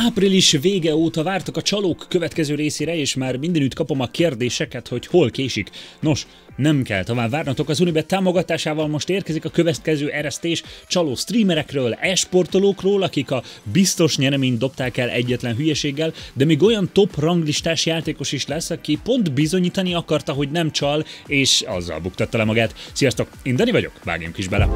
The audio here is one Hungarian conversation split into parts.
Április vége óta vártak a csalók következő részére, és már mindenütt kapom a kérdéseket, hogy hol késik. Nos, nem kell tovább várnatok, az Unibet támogatásával most érkezik a következő eresztés csaló streamerekről, e-sportolókról, akik a biztos nyereményt dobták el egyetlen hülyeséggel, de még olyan top ranglistás játékos is lesz, aki pont bizonyítani akarta, hogy nem csal, és azzal buktatta le magát. Sziasztok, én Dani vagyok, vágjunk is bele!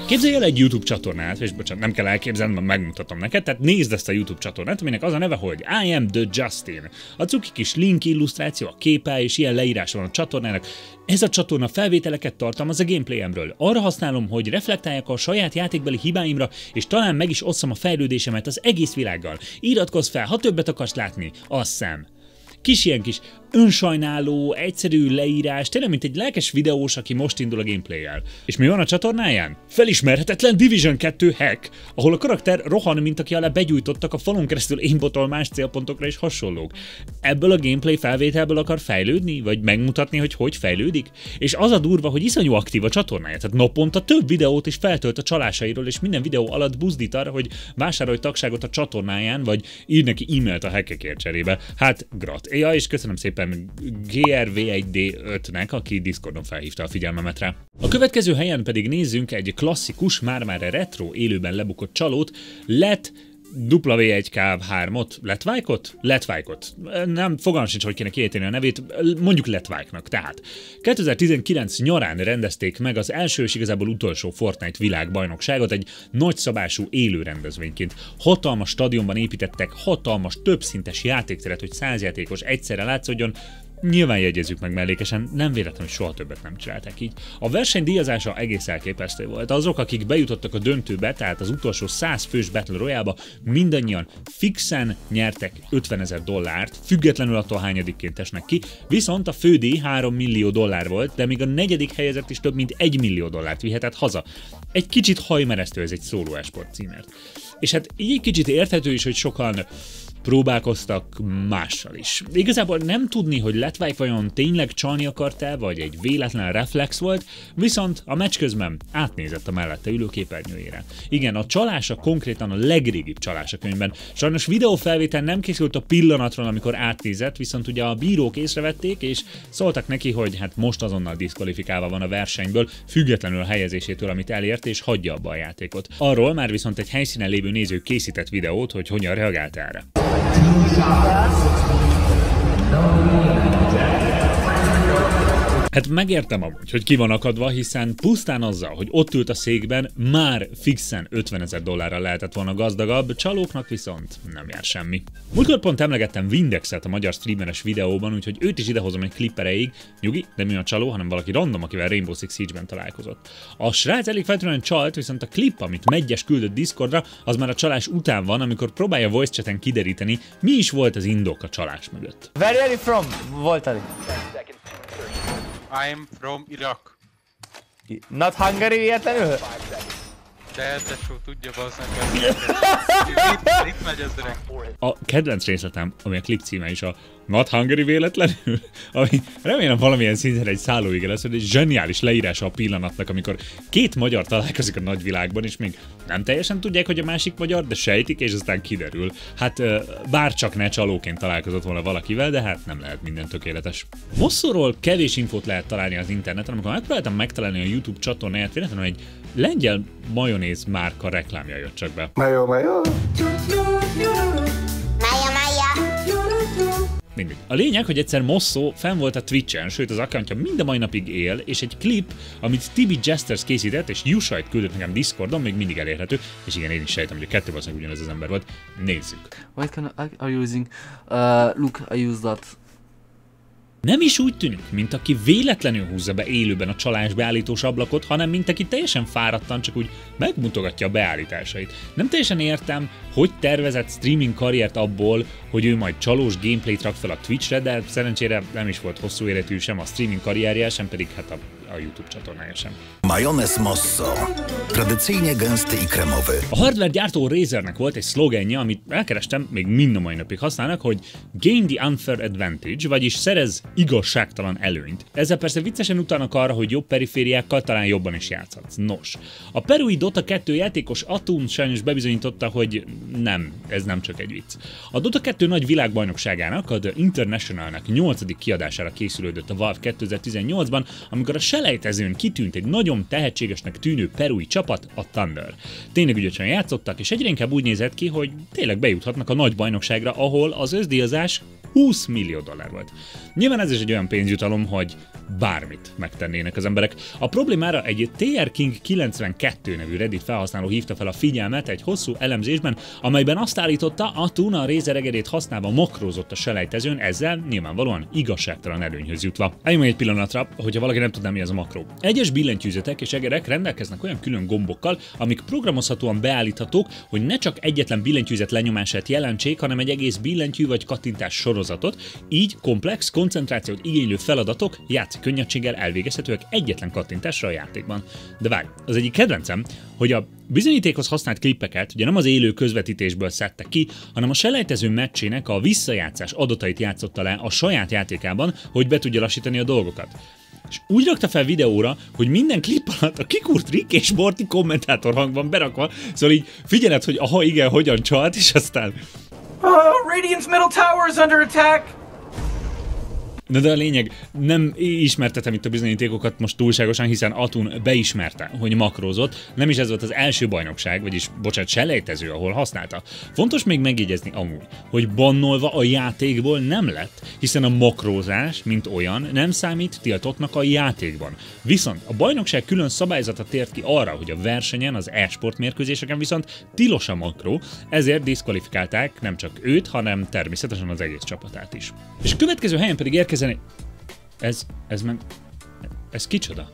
Képzelj el egy YouTube csatornát, és bocsánat, nem kell elképzelni, megmutatom neked, tehát nézd ezt a YouTube csatornát, aminek az a neve, hogy I am the Justin. A cuki kis link, illusztráció, a képe és ilyen leírás van a csatornának. Ez a csatorna felvételeket tartalmaz a gameplayemről. Arra használom, hogy reflektáljak a saját játékbeli hibáimra, és talán meg is osszam a fejlődésemet az egész világgal. Iratkozz fel, ha többet akarsz látni, azt szám. Ilyen kis önsajnáló, egyszerű leírás, tényleg mint egy lelkes videós, aki most indul a gameplay-jel. És mi van a csatornáján? Felismerhetetlen Division 2 hack, ahol a karakter rohan, mint aki alá begyújtottak a falon keresztül aimbotol más célpontokra és hasonlók. Ebből a gameplay felvételből akar fejlődni, vagy megmutatni, hogy hogy fejlődik? És az a durva, hogy iszonyú aktív a csatornája, tehát naponta több videót is feltölt a csalásairól, és minden videó alatt buzdít arra, hogy vásárolj tagságot a csatornáján, vagy írj neki e-mailt a hackekért cserébe. Hát grat. Ja, és köszönöm szépen GRV1D5-nek, aki Discordon felhívta a figyelmemet rá. A következő helyen pedig nézzünk egy klasszikus, már retro élőben lebukott csalót, W1K3-ot, Letvike-ot? Nem, fogalmam sincs, hogy kéne kiejteni a nevét, mondjuk Letvike-nak. Tehát 2019 nyarán rendezték meg az első és igazából utolsó Fortnite világbajnokságot egy nagyszabású élő rendezvényként. Hatalmas stadionban építettek hatalmas, többszintes játékteret, hogy 100 játékos egyszerre látszódjon. Nyilván jegyezzük meg mellékesen, nem véletlenül soha többet nem csinálták így. A verseny díjazása egész elképesztő volt. Azok, akik bejutottak a döntőbe, tehát az utolsó 100 fős Battle Royale-ba, mindannyian fixen nyertek $50,000, függetlenül attól hányadikként esnek ki, viszont a fődíj $3 millió volt, de még a negyedik helyezett is több mint $1 millió vihetett haza. Egy kicsit hajmeresztő ez egy szóló esport címért. És hát így egy kicsit érthető is, hogy sokan próbálkoztak mással is. Igazából nem tudni, hogy Letvike vajon tényleg csalni akart-e, vagy egy véletlen reflex volt, viszont a meccs közben átnézett a mellette ülő képernyőjére. Igen, a csalása konkrétan a legrégibb csalás a könyvben. Sajnos videófelvétel nem készült a pillanatról, amikor átnézett, viszont ugye a bírók észrevették, és szóltak neki, hogy hát most azonnal diszkvalifikálva van a versenyből, függetlenül a helyezésétől, amit elért, és hagyja abba a játékot. Arról már viszont egy helyszínen lévő néző készített videót, hogy hogyan reagált erre. Hát megértem amúgy, hogy ki van akadva, hiszen pusztán azzal, hogy ott ült a székben, már fixen $50,000 lehetett volna gazdagabb, csalóknak viszont nem jár semmi. Múltkor pont emlegettem Windexet a magyar streameres videóban, úgyhogy őt is idehozom egy klip erejéig. Nyugi, de mi a csaló, hanem valaki random, akivel Rainbow Six Siege-ben találkozott. A srác elég feltűnően csalt, viszont a klip, amit Meggyes küldött Discordra, az már a csalás után van, amikor próbálja voice chaten kideríteni, mi is volt az indok a csalás mögött. Where are you from, Voltari? I'm from Iraq. Not Hungary véletlenül? De tesó, tudja bazdmeg. Itt megy ez direkt. A kedvenc részletem, ami a klip címe is a Not Hungary véletlenül, ami remélem valamilyen szinten egy szállóige lesz, hogy egy zseniális leírása a pillanatnak, amikor két magyar találkozik a nagyvilágban, és még nem teljesen tudják, hogy a másik magyar, de sejtik, és aztán kiderül. Hát bárcsak ne csalóként találkozott volna valakivel, de hát nem lehet minden tökéletes. Mosszóról kevés infót lehet találni az interneten, amikor megpróbáltam megtalálni a YouTube csatornáját, véletlenül egy lengyel majonéz márka reklámja jött csak be. Mayo. Mindig. A lényeg, hogy egyszer Mosszó fenn volt a Twitchen, sőt az accountja mind a mai napig él, és egy klip, amit Tibi Jesters készített, és Jusajt küldött nekem Discordon, még mindig elérhető, és igen, én is sejtem, hogy a kettő valószínűleg ugyanez az ember volt. Nézzük. What can I using? Look, I use that. Nem is úgy tűnik, mint aki véletlenül húzza be élőben a csalás beállítós ablakot, hanem mint aki teljesen fáradtan csak úgy megmutogatja a beállításait. Nem teljesen értem, hogy tervezett streaming karriert abból, hogy ő majd csalós gameplayt rak fel a Twitchre, de szerencsére nem is volt hosszú életű sem a streaming karrierje, sem pedig hát a a YouTube csatornája sem. Majonez Mosso. Tradycyjnie gęsty i kremowy. A hardware gyártó Razernek volt egy szlogenje, amit elkerestem, még mind a mai napig használnak, hogy Gain the unfair advantage, vagyis szerez igazságtalan előnyt. Ezzel persze viccesen utalnak arra, hogy jobb perifériákkal talán jobban is játszhatsz. Nos, a perui Dota 2 játékos Atun sajnos bebizonyította, hogy nem, ez nem csak egy vicc. A Dota 2 nagy világbajnokságának, a The Internationalnek 8. kiadására készülődött a Valve 2018-ban, amikor a selejtezőn kitűnt egy nagyon tehetségesnek tűnő perui csapat, a Thunder. Tényleg ügyesen játszottak, és egyre inkább úgy nézett ki, hogy tényleg bejuthatnak a nagy bajnokságra, ahol az összdíjazás $20 millió volt. Nyilván ez is egy olyan pénzjutalom, hogy bármit megtennének az emberek. A problémára egy TR King 92 nevű Reddit felhasználó hívta fel a figyelmet egy hosszú elemzésben, amelyben azt állította, Atun a Razer egedét használva makrózott a selejtezőn, ezzel nyilvánvalóan igazságtalan előnyhöz jutva. Álljunk meg egy pillanatra, hogyha valaki nem tudná, mi ez a makró. Egyes billentyűzetek és egerek rendelkeznek olyan külön gombokkal, amik programozhatóan beállíthatók, hogy ne csak egyetlen billentyűzet lenyomását jelentsék, hanem egy egész billentyű vagy kattintás sorozatot, így komplex, koncentrációt igénylő feladatok játszik könnyedséggel elvégezhetőek egyetlen kattintásra a játékban. De várj, az egyik kedvencem, hogy a bizonyítékhoz használt klippeket ugye nem az élő közvetítésből szedte ki, hanem a selejtező meccsének a visszajátszás adatait játszotta le a saját játékában, hogy be tudja lassítani a dolgokat. És úgy rakta fel videóra, hogy minden klip alatt a kikúrt Rick és Morty kommentátor hang van berakva, szóval így figyeled, hogy aha igen, hogyan csalt, és aztán... Radiant's middle tower is under attack! Na de a lényeg, nem ismertetem itt a bizonyítékokat most túlságosan, hiszen Atun beismerte, hogy makrózott, nem is ez volt az első bajnokság, vagyis bocsánat, selejtező, ahol használta. Fontos még megjegyezni amúgy, hogy bannolva a játékból nem lett, hiszen a makrózás, mint olyan, nem számít tiltottnak a játékban. Viszont a bajnokság külön szabályzata tért ki arra, hogy a versenyen, az e-sport mérkőzéseken viszont tilos a makró, ezért diszkvalifikálták nem csak őt, hanem természetesen az egész csapatát is. És a következő helyen pedig érkezik Ez kicsoda?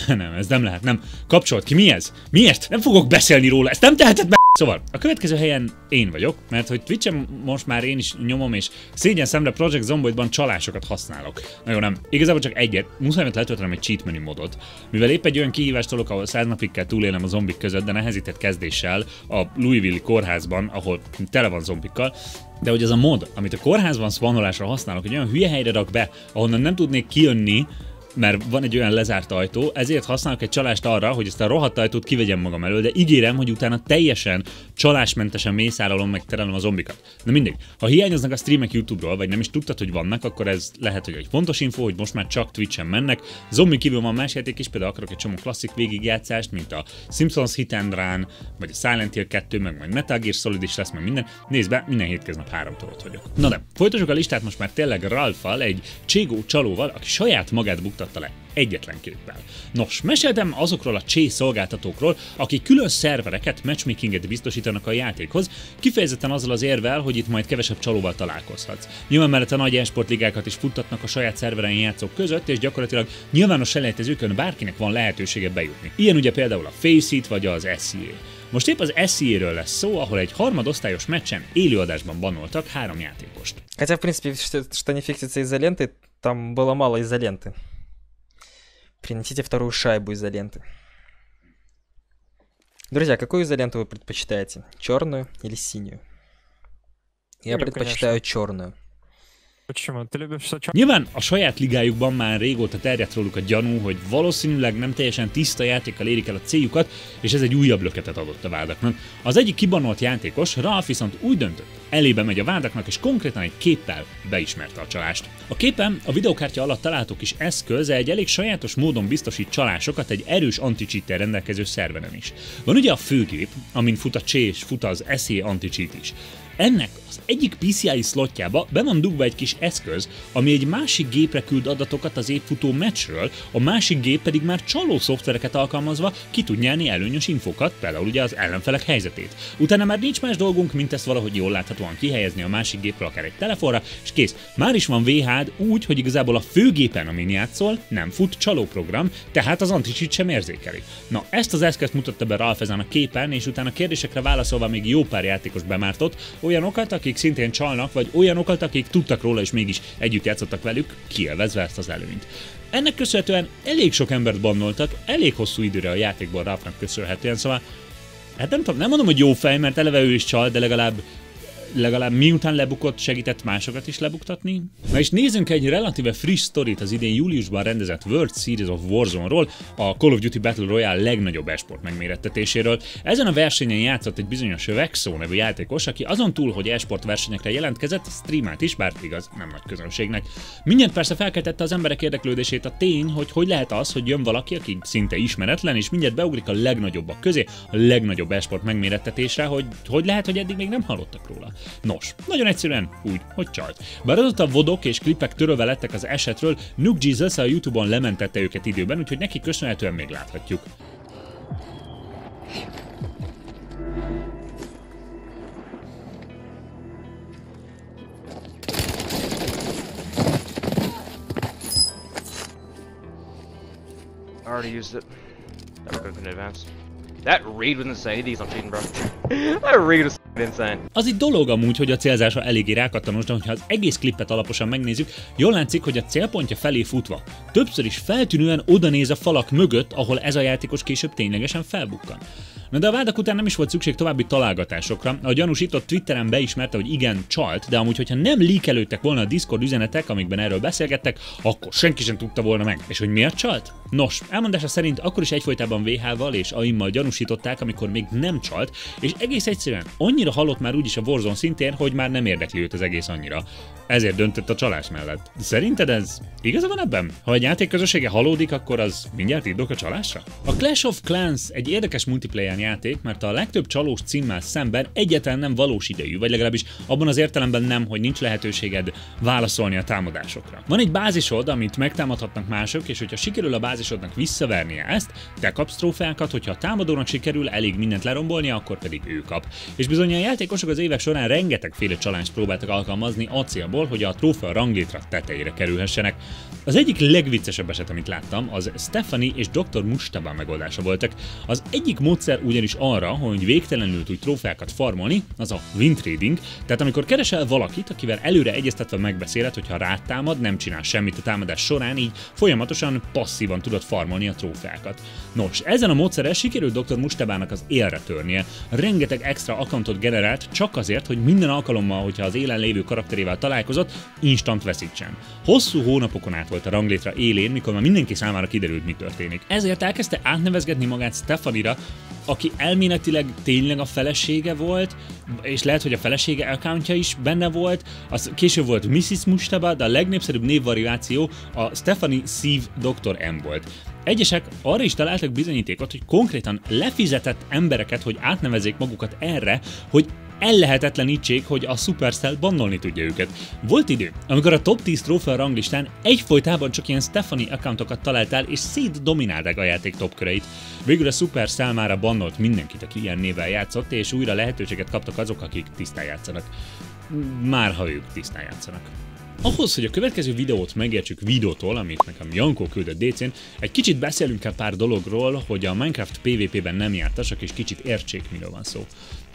Nem, ez nem lehet, nem. Kapcsolt ki, mi ez? Miért? Nem fogok beszélni róla, ezt nem teheted meg! Szóval, a következő helyen én vagyok, mert hogy Twitch-en most már én is nyomom, és szégyen szemre Project Zomboidban csalásokat használok. Na jó, nem. Igazából csak egyet, muszáj letöltenem egy cheat menu modot. Mivel épp egy olyan kihívást tolok, ahol 100 napig kell túlélnem a zombik között, de nehezített kezdéssel a Louisville-i kórházban, ahol tele van zombikkal, de hogy ez a mod, amit a kórházban spawnolásra használok, egy olyan hülye helyre rak be, ahonnan nem tudnék kijönni, mert van egy olyan lezárt ajtó, ezért használok egy csalást arra, hogy ezt a rohadt ajtót kivegyem magam elől, de ígérem, hogy utána teljesen csalásmentesen mészárolom, meg terelem a zombikat. De mindegy, ha hiányoznak a streamek YouTube-ról, vagy nem is tudtad, hogy vannak, akkor ez lehet, hogy egy fontos info, hogy most már csak Twitch-en mennek. Zombi kívül van más játék is, például akarok egy csomó klasszik végigjátszást, mint a Simpsons Hit and Run, vagy a Silent Hill 2, meg majd Metal Gear Solid is lesz, meg minden. Nézd be, minden hétköznap 3-tól ott vagyok. Na de, folytassuk a listát most már tényleg Ralph-val, egy cségó csalóval, aki saját magát buktatta le egyetlen képpel. Nos, meséltem azokról a Csé szolgáltatókról, akik külön szervereket, matchmakinget biztosítanak a játékhoz, kifejezetten azzal az érvel, hogy itt majd kevesebb csalóval találkozhatsz. Nyilván mellett a nagy e-sport ligákat is futtatnak a saját szerveren játszók között, és gyakorlatilag nyilvános selejtezőkön bárkinek van lehetősége bejutni. Ilyen ugye például a Faceit vagy az SEA. Most épp az SEA-ről lesz szó, ahol egy harmadosztályos meccsen élőadásban bannoltak 3 játékost. Хотя, в принципе, что не фиксится из-за ленты, там было мало из-за ленты. Принесите вторую шайбу изоленты. Друзья, какую изоленту вы предпочитаете? Черную или синюю? Я предпочитаю черную. Почему? Ты любишь все черное? Nyilván a saját ligájukban már régóta terjedt róluk a gyanú, hogy valószínűleg nem teljesen tiszta játékkal érik el a céljukat, és ez egy újabb löketet adott a vádaknak. Az egyik kibanolt játékos, Ralph viszont úgy döntött, elébe megy a vádaknak, és konkrétan egy képpel beismerte a csalást. A képen a videokártya alatt található kis eszköz egy elég sajátos módon biztosít csalásokat egy erős anti-cheat-tel rendelkező szerveren is. Van ugye a főgép, amin fut a Csé és fut az SE anti-cheat is. Ennek az egyik PCI slotjába be van dugva egy kis eszköz, ami egy másik gépre küld adatokat az épp futó meccsről, a másik gép pedig már csaló szoftvereket alkalmazva ki tud nyerni előnyös infokat, például ugye az ellenfelek helyzetét. Utána már nincs más dolgunk, mint ezt valahogy jól láthatóan kihelyezni a másik gépről, akár egy telefonra, és kész. Már is van VHD úgy, hogy igazából a főgépen, amin játszol, nem fut csalóprogram, tehát az anti-cheat sem érzékeli. Na, ezt az eszközt mutatta be Ralph ezen a képen, és utána kérdésekre válaszolva még jó pár játékos bemártott, olyanokat, akik szintén csalnak, vagy olyanokat, akik tudtak róla és mégis együtt játszottak velük, kielvezve ezt az előnyt. Ennek köszönhetően elég sok embert bannoltak, elég hosszú időre a játékból Ralphnak köszönhetően, szóval hát nem tudom, nem mondom, hogy jó fej, mert eleve ő is csal, de legalább miután lebukott, segített másokat is lebuktatni. Na és nézzünk egy relatíve friss sztorit az idén júliusban rendezett World Series of Warzone-ról, a Call of Duty Battle Royale legnagyobb esport megmérettetéséről. Ezen a versenyen játszott egy bizonyos Vexo nevű játékos, aki azon túl, hogy esport versenyekre jelentkezett, streamát is, bár igaz, nem nagy közönségnek. Mindjárt persze felkeltette az emberek érdeklődését a tény, hogy lehet az, hogy jön valaki, aki szinte ismeretlen, és mindjárt beugrik a legnagyobbak közé, a legnagyobb esport megmérettetésre, hogy lehet, hogy eddig még nem hallottak róla. Nos, nagyon egyszerűen úgy, hogy csalt. Bár azóta vodok és klipek törölve lettek az esetről, Nuke Jesus a YouTube-on lementette őket időben, úgyhogy neki köszönhetően még láthatjuk. I already used it. Never could have been advanced. That read was insane. These I'm cheating, bro. That read was insane. Az itt dolog amúgy, hogy a célzása eléggé rákattanos, de hogyha az egész klippet alaposan megnézzük, jól látszik, hogy a célpontja felé futva többször is feltűnően odanéz a falak mögött, ahol ez a játékos később ténylegesen felbukkan. Na de a vádak után nem is volt szükség további találgatásokra. A gyanúsított Twitteren beismerte, hogy igen, csalt, de amúgy, hogyha nem leakelődtek volna a Discord üzenetek, amikben erről beszélgettek, akkor senki sem tudta volna meg. És hogy miért csalt? Nos, elmondása szerint akkor is egyfolytában VH-val és AIM-mal gyanúsították, amikor még nem csalt, és egész egyszerűen annyira halott már úgyis a Warzone szintén, hogy már nem érdekli őt az egész annyira. Ezért döntött a csalás mellett. Szerinted ez igaza van ebben? Ha egy játék közössége halódik, akkor az mindjárt indok a csalásra? A Clash of Clans egy érdekes multiplayer játék, mert a legtöbb csalós címmel szemben egyáltalán nem valós idejű, vagy legalábbis abban az értelemben nem, hogy nincs lehetőséged válaszolni a támadásokra. Van egy bázisod, amit megtámadhatnak mások, és hogyha sikerül a bázisodnak visszavernie ezt, te kapsz trófeákat, hogyha a támadónak sikerül elég mindent lerombolnia, akkor pedig ő kap. És bizony a játékosok az évek során rengetegféle csalást próbáltak alkalmazni a célból, hogy a trófea ranglétra tetejére kerülhessenek. Az egyik legviccesebb eset, amit láttam, az Stephanie és Dr. Mustaba megoldása voltak. Az egyik módszer ugyanis arra, hogy végtelenül tudj trófeákat farmolni, az a win trading, tehát amikor keresel valakit, akivel előre egyeztetve megbeszéled, hogy ha rád támad, nem csinál semmit a támadás során, így folyamatosan passzívan tudod farmolni a trófeákat. Nos, ezen a módszerrel sikerült Dr. Mustabának az élre törnie. Rengeteg extra accountot generált csak azért, hogy minden alkalommal, hogyha az élen lévő karakterével találkozott, instant veszítsen. Hosszú hónapokon át volt a ranglétra élén, mikor már mindenki számára kiderült, mi történik. Ezért elkezdte átnevezgetni magát Stephanie-ra, aki elméletileg tényleg a felesége volt, és lehet, hogy a felesége accountja is benne volt, az később volt Mrs. Mustaba, de a legnépszerűbb névvariáció a Stephanie Steve Dr. M volt. Egyesek arra is találtak bizonyítékot, hogy konkrétan lefizetett embereket, hogy átnevezzék magukat erre, hogy ellehetetlenítsék, hogy a Supercell bannolni tudja őket. Volt idő, amikor a top 10 trófea ranglistán egyfolytában csak ilyen Stephanie accountokat találtál, és szétdominálták a játék topköreit. Végül a Supercell mára bannolt mindenkit, aki ilyen névvel játszott, és újra lehetőséget kaptak azok, akik tisztán játszanak. Már ha ők tisztán játszanak. Ahhoz, hogy a következő videót megértsük videótól, amit nekem Jankó küldött DC-n, egy kicsit beszélünk el pár dologról, hogy a Minecraft PvP-ben nem jártassak, és kicsit értsék, miről van szó.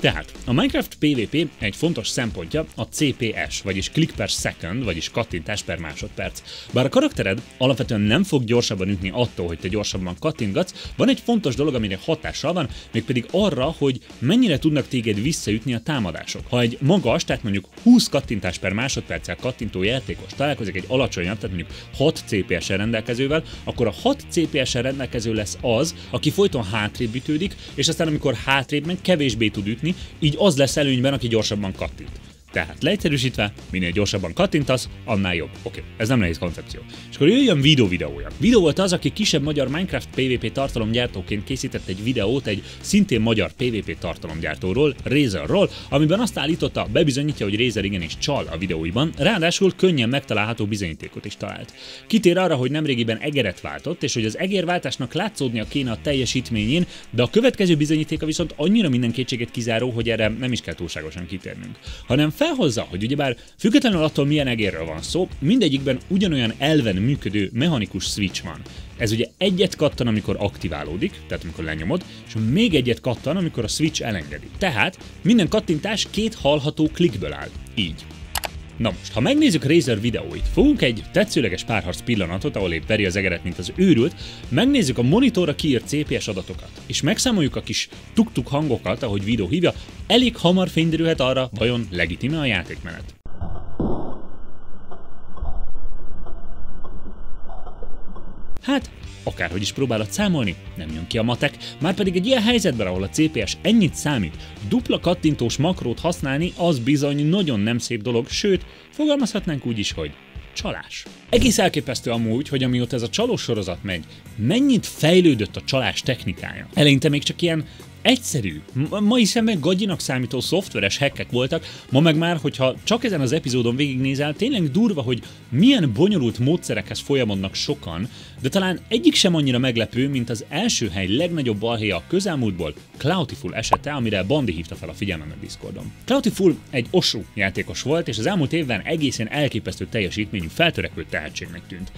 Tehát, a Minecraft PvP egy fontos szempontja a CPS, vagyis click per second, vagyis kattintás per másodperc. Bár a karaktered alapvetően nem fog gyorsabban ütni attól, hogy te gyorsabban kattintgatsz, van egy fontos dolog, amire hatással van, mégpedig arra, hogy mennyire tudnak téged visszaütni a támadások. Ha egy magas, tehát mondjuk 20 kattintás per másodperccel kattintó játékos találkozik egy alacsonyabb, tehát mondjuk 6 CPS-sel rendelkezővel, akkor a 6 CPS-sel rendelkező lesz az, aki folyton hátrébb ütődik, és aztán amikor hátrébb megy, kevésbé tud ütni, így az lesz előnyben, aki gyorsabban kattint. Tehát leegyszerűsítve, minél gyorsabban kattintasz, annál jobb. Oké, ez nem nehéz koncepció. És akkor jöjjön videója. Videó volt az, aki kisebb magyar Minecraft PvP tartalomgyártóként készített egy videót egy szintén magyar PvP tartalomgyártóról, Razerról, amiben azt állította, bebizonyítja, hogy Razer igenis csal a videóiban, ráadásul könnyen megtalálható bizonyítékot is talált. Kitér arra, hogy nemrégiben egeret váltott, és hogy az egérváltásnak látszódnia kéne a teljesítményén, de a következő bizonyítéka viszont annyira minden kétséget kizáró, hogy erre nem is kell túlságosan kitérnünk, hanem felhozza, hogy ugyebár függetlenül attól milyen egérről van szó, mindegyikben ugyanolyan elven működő mechanikus switch van. Ez ugye egyet kattan, amikor aktiválódik, tehát amikor lenyomod, és még egyet kattan, amikor a switch elengedi. Tehát minden kattintás 2 hallható klikből áll. Így. Na most, ha megnézzük Razer videóit, fogunk egy tetszőleges párharc pillanatot, ahol épp veri az egeret, mint az őrült, megnézzük a monitorra kiírt CPS adatokat, és megszámoljuk a kis tuk-tuk hangokat, ahogy videó hívja, elég hamar fényderülhet arra, vajon legitime a játékmenet. Hát, akárhogy is próbálod számolni, nem jön ki a matek, márpedig egy ilyen helyzetben, ahol a CPS ennyit számít, dupla kattintós makrót használni az bizony nagyon nem szép dolog, sőt, fogalmazhatnánk úgy is, hogy csalás. Egész elképesztő amúgy, hogy amióta ez a csalós sorozat megy, mennyit fejlődött a csalás technikája. Eleinte még csak ilyen egyszerű, mai szemben gagyinak számító szoftveres hackek voltak, ma meg már, hogyha csak ezen az epizódon végignézel, tényleg durva, hogy milyen bonyolult módszerekhez folyamodnak sokan, de talán egyik sem annyira meglepő, mint az első hely legnagyobb balhéja a közelmúltból, Cloutiful esete, amire Bandi hívta fel a figyelmemet Discordon. Cloutiful egy osú játékos volt, és az elmúlt évben egészen elképesztő teljesítményű feltörekvő tehetségnek tűnt.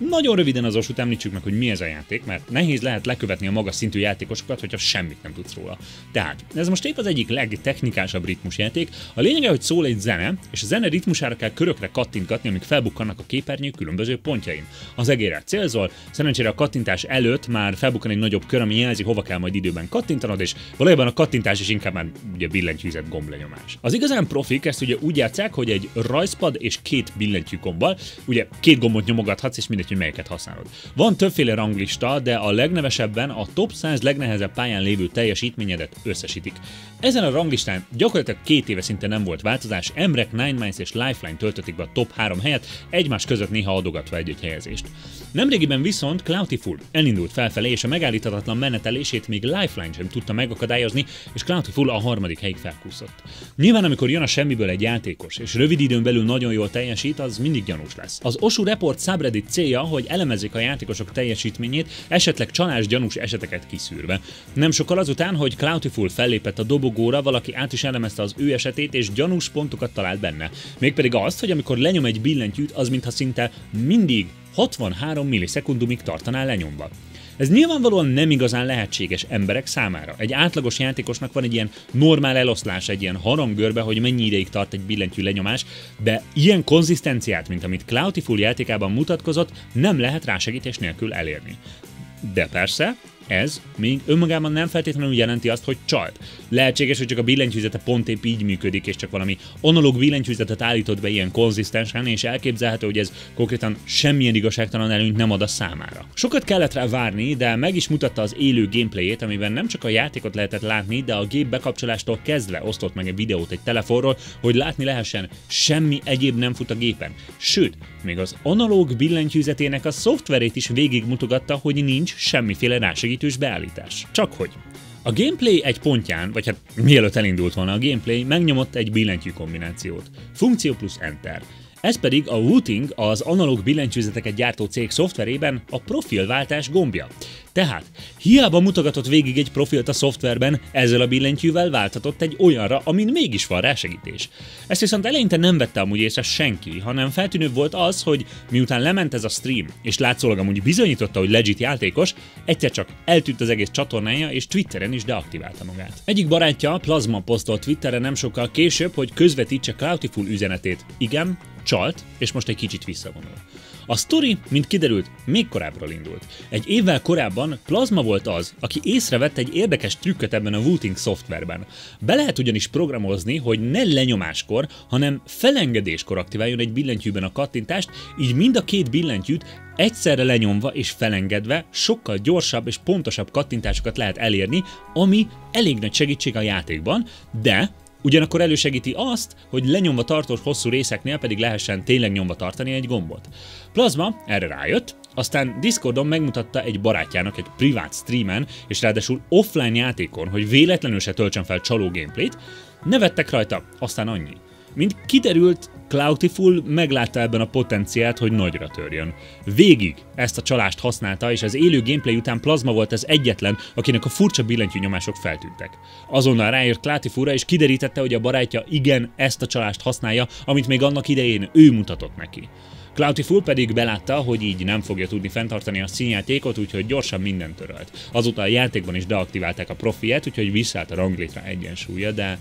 Nagyon röviden az osút említsük meg, hogy mi ez a játék, mert nehéz lehet lekövetni a magas szintű játékosokat, hogyha semmit nem tudsz róla. Tehát, ez most épp az egyik legtechnikásabb ritmusjáték. A lényege, hogy szól egy zene, és a zene ritmusára kell körökre kattintgatni, amik felbukkannak a képernyő különböző pontjain. Az egérrel célzol, szerencsére a kattintás előtt már felbukkan egy nagyobb kör, ami jelzi, hova kell majd időben kattintanod, és valójában a kattintás is inkább már ugye billentyűzet gomblenyomás. Az igazán profik ezt ugye úgy játsszák, hogy egy rajzpad és 2 billentyű gombbal, ugye 2 gombot nyomogathatsz, és mindegy, hogy melyeket használod. Van többféle ranglista, de a legnevesebben a top 100 legnehezebb pályán lévő teljesítményedet összesítik. Ezen a ranglistán gyakorlatilag 2 éve szinte nem volt változás, Emrek, Ninemice és Lifeline töltötték be a top 3 helyet, egymás között néha adogatva egy-egy helyezést. Nemrégiben viszont Cloutiful elindult felfelé, és a megállíthatatlan menetelését még Lifeline sem tudta megakadályozni, és Cloutiful a 3. helyig felkúszott. Nyilván, amikor jön a semmiből egy játékos, és rövid időn belül nagyon jól teljesít, az mindig gyanús lesz. Az Osu Report subreddit célja, hogy elemezzék a játékosok teljesítményét, esetleg csalás gyanús eseteket kiszűrve. Nem sokkal azután, hogy Cloutiful fellépett a dobogóra, valaki át is elemezte az ő esetét, és gyanús pontokat talált benne. Mégpedig azt, hogy amikor lenyom egy billentyűt, az mintha szinte mindig 63 millisekundumig tartaná lenyomva. Ez nyilvánvalóan nem igazán lehetséges emberek számára. Egy átlagos játékosnak van egy ilyen normál eloszlás, egy ilyen haranggörbe, hogy mennyi ideig tart egy billentyű lenyomás, de ilyen konzisztenciát, mint amit Cloutiful játékában mutatkozott, nem lehet rásegítés nélkül elérni. De persze, ez még önmagában nem feltétlenül jelenti azt, hogy csalt. Lehetséges, hogy csak a billentyűzete pont épp így működik, és csak valami analóg billentyűzetet állított be ilyen konzisztensen, és elképzelhető, hogy ez konkrétan semmilyen igazságtalan előnyt nem ad a számára. Sokat kellett rá várni, de meg is mutatta az élő gameplayét, amiben nem csak a játékot lehetett látni, de a gép bekapcsolástól kezdve osztott meg egy videót egy telefonról, hogy látni lehessen, semmi egyéb nem fut a gépen. Sőt, még az analóg billentyűzetének a szoftverét is végigmutogatta, hogy nincs semmiféle rásegítős beállítás. Csak hogy a gameplay egy pontján, vagy hát mielőtt elindult volna a gameplay, megnyomott egy billentyű kombinációt. Funkció plusz Enter. Ez pedig a Wooting, az analóg billentyűzeteket gyártó cég szoftverében a profilváltás gombja. Tehát hiába mutogatott végig egy profilt a szoftverben, ezzel a billentyűvel válthatott egy olyanra, amin mégis van rásegítés. Ezt viszont eleinte nem vette amúgy észre senki, hanem feltűnőbb volt az, hogy miután lement ez a stream, és látszólag amúgy bizonyította, hogy legit játékos, egyszer csak eltűnt az egész csatornája, és Twitteren is deaktiválta magát. Egyik barátja, Plazma, posztolt Twitterre nem sokkal később, hogy közvetítse Cloutiful üzenetét. Igen, csalt, és most egy kicsit visszavonul. A sztori, mint kiderült, még korábbról indult. Egy évvel korábban Plazma volt az, aki észrevett egy érdekes trükköt ebben a Wooting szoftverben. Be lehet ugyanis programozni, hogy ne lenyomáskor, hanem felengedéskor aktiváljon egy billentyűben a kattintást, így mind a 2 billentyűt egyszerre lenyomva és felengedve sokkal gyorsabb és pontosabb kattintásokat lehet elérni, ami elég nagy segítség a játékban, de ugyanakkor elősegíti azt, hogy lenyomva tartós hosszú részeknél pedig lehessen tényleg nyomva tartani egy gombot. Plazma erre rájött, aztán Discordon megmutatta egy barátjának egy privát streamen, és ráadásul offline játékon, hogy véletlenül se töltsön fel csaló gameplayt, nevettek rajta, aztán annyi. Mint kiderült, Cloutiful meglátta ebben a potenciált, hogy nagyra törjön. Végig ezt a csalást használta, és az élő gameplay után Plazma volt az egyetlen, akinek a furcsa billentyűnyomások feltűntek. Azonnal ráért Cloutifulra, és kiderítette, hogy a barátja igen ezt a csalást használja, amit még annak idején ő mutatott neki. Cloutiful pedig belátta, hogy így nem fogja tudni fenntartani a színjátékot, úgyhogy gyorsan mindent törölt. Azóta a játékban is deaktiválták a profiát, úgyhogy visszaállt a ranglétre egyensúlya, de...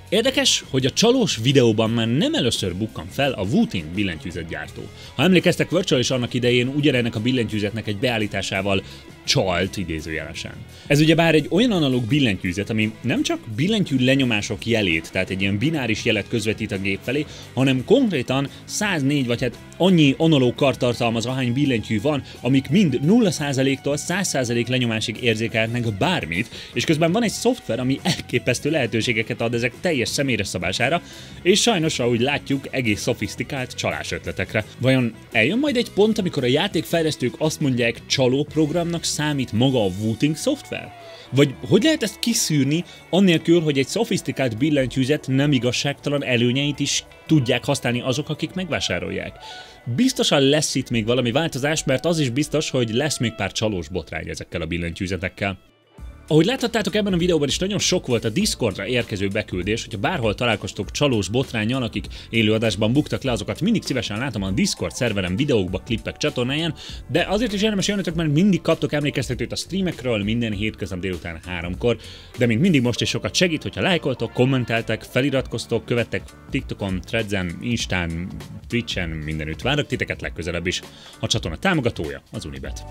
Érdekes, hogy a csalós videóban már nem először bukkan fel a Wooting billentyűzet gyártó. Ha emlékeztek, Virtual is annak idején ugyanennek a billentyűzetnek egy beállításával csalt idézőjelesen. Ez ugyebár egy olyan analóg billentyűzet, ami nem csak billentyű lenyomások jelét, tehát egy ilyen bináris jelet közvetít a gép felé, hanem konkrétan 104 vagy hát annyi analóg kart tartalmaz, ahány billentyű van, amik mind 0%-tól 100% lenyomásig érzékelhetnek bármit, és közben van egy szoftver, ami elképesztő lehetőségeket ad ezek teljes személyre szabására, és sajnos, ahogy látjuk, egész szofisztikált csalás ötletekre. Vajon eljön majd egy pont, amikor a játékfejlesztők azt mondják, csaló programnak számít maga a Wooting szoftver? Vagy hogy lehet ezt kiszűrni, annélkül, hogy egy szofisztikált billentyűzet nem igazságtalan előnyeit is tudják használni azok, akik megvásárolják? Biztosan lesz itt még valami változás, mert az is biztos, hogy lesz még pár csalós botrány ezekkel a billentyűzetekkel. Ahogy láthattátok, ebben a videóban is nagyon sok volt a Discordra érkező beküldés, hogyha bárhol találkoztok csalós botránnyal, akik élőadásban buktak le, azokat mindig szívesen látom a Discord szerverem videókba, klippek csatornáján, de azért is érdemes jönnötök, mert mindig kaptok emlékeztetőt a streamekről minden hétköznap délután 3-kor, de mint mindig most is sokat segít, hogyha lájkoltok, kommenteltek, feliratkoztok, követtek TikTokon, Threadsen, Instán, Twitchen, mindenütt várok titeket legközelebb is. A csatorna támogatója az Unibet.